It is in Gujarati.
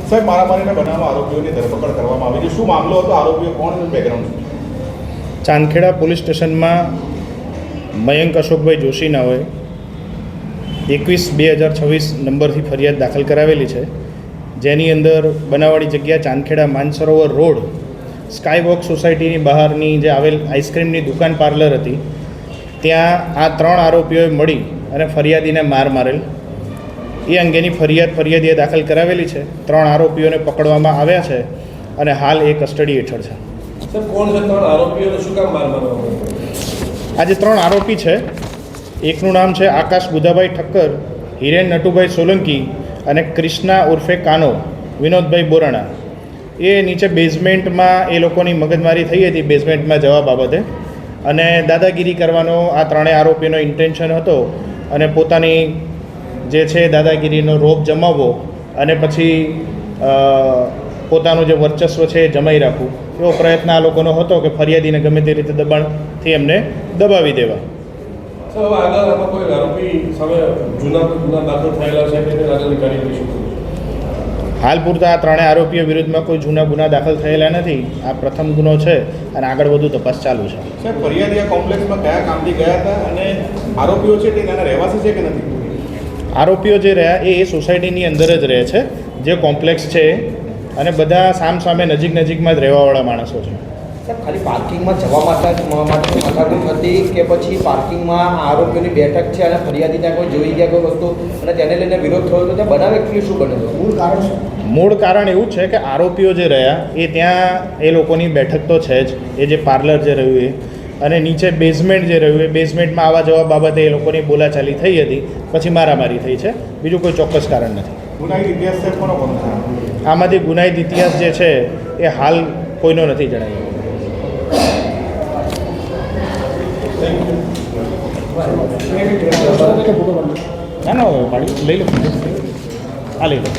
સાહેબ, મારામારીના બનાવમાં આરોપીઓની ધરપકડ કરવામાં આવી છે. શું મામલો હતો? આરોપીઓ કોણ છે? બેકગ્રાઉન્ડ છે? ચાંદખેડા પોલીસ સ્ટેશનમાં મયંક અશોકભાઈ જોશી નાઓએ 21/2026 નંબરથી ફરિયાદ દાખલ કરાવેલી છે, જેની અંદર બનાવવાળી જગ્યા ચાંદખેડા માનસરોવર રોડ સ્કાયવોક સોસાયટીની બહારની જે આવેલ આઈસ્ક્રીમની દુકાન પાર્લર હતી, ત્યાં આ 3 આરોપીઓએ મળી અને ફરિયાદીને માર મારેલ. એ અંગેની ફરિયાદીએ દાખલ કરાવેલી છે. 3 આરોપીઓને પકડવામાં આવ્યા છે અને હાલ એ કસ્ટડી હેઠળ છે. સર, કોણ છે 3 આરોપીઓને શું કામ માર મારવામાં આવ્યો? આ જે 3 આરોપી છે, એકનું નામ છે આકાશ બુધાભાઈ ઠક્કર, હિરેન નટુભાઈ સોલંકી અને ક્રિષ્ના ઉર્ફે કાનો વિનોદભાઈ બોરાણા. એ નીચે બેઝમેન્ટમાં એ લોકોની મગજમારી થઈ હતી બેઝમેન્ટમાં જવા બાબતે, અને દાદાગીરી કરવાનો આ 3 આરોપીનો ઇન્ટેન્શન હતો અને પોતાની જે છે દાદાગીરીનો રોપ જમાવવો અને પછી પોતાનું જે વર્ચસ્વ છે એ જમાઈ રાખવું, એવો પ્રયત્ન આ લોકોનો હતો કે ફરિયાદીને ગમે તે રીતે દબાણથી એમને દબાવી દેવા. સર, હવે આગળ આમાં કોઈ આરોપી સામે ગુના દાખલ થયેલા છે કે તેને આગળની કાર્યવાહી શું કરશે? હાલ પૂરતા આ 3 આરોપીઓ વિરુદ્ધમાં કોઈ જૂના ગુના દાખલ થયેલા નથી. આ પ્રથમ ગુનો છે અને આગળ વધુ તપાસ ચાલુ છે. સાહેબ, ફરિયાદી આ કોમ્પ્લેક્સમાં કયા કામથી ગયા હતા અને આરોપીઓ છે તે ત્યાંના રહેવાસી છે કે નથી? આરોપીઓ જે રહ્યા એ સોસાયટીની અંદર જ રહે છે, જે કોમ્પ્લેક્સ છે, અને બધા સામે નજીકમાં જ રહેવાવાળા માણસો છે. સર, ખાલી પાર્કિંગમાં જવા માટે માથાકૂટ હતી કે પછી પાર્કિંગમાં આરોપીઓની બેઠક છે અને ફરિયાદી ત્યાં કોઈ જોઈ ગયા કોઈ વસ્તુ અને તેને લઈને વિરોધ થયો તો ત્યાં બનાવ એકચ્યુઅલી શું બને છે? મૂળ કારણ એવું છે કે આરોપીઓ જે રહ્યા એ ત્યાં એ લોકોની બેઠક તો છે જ, એ જે પાર્લર જે રહ્યું એ, અને નીચે બેઝમેન્ટ જે રહ્યું એ બેઝમેન્ટમાં આવવા જવા બાબતે એ લોકોની બોલાચાલી થઈ હતી, પછી મારામારી થઈ છે. બીજું કોઈ ચોક્કસ કારણ નથી. ગુનાહિત ઇતિહાસ સાહેબ કોનો છે? આમાંથી ગુનાહિત ઇતિહાસ જે છે એ હાલ કોઈનો નથી જણાવ્યો. ના પાડી લઈ લો, આ લઈ લો.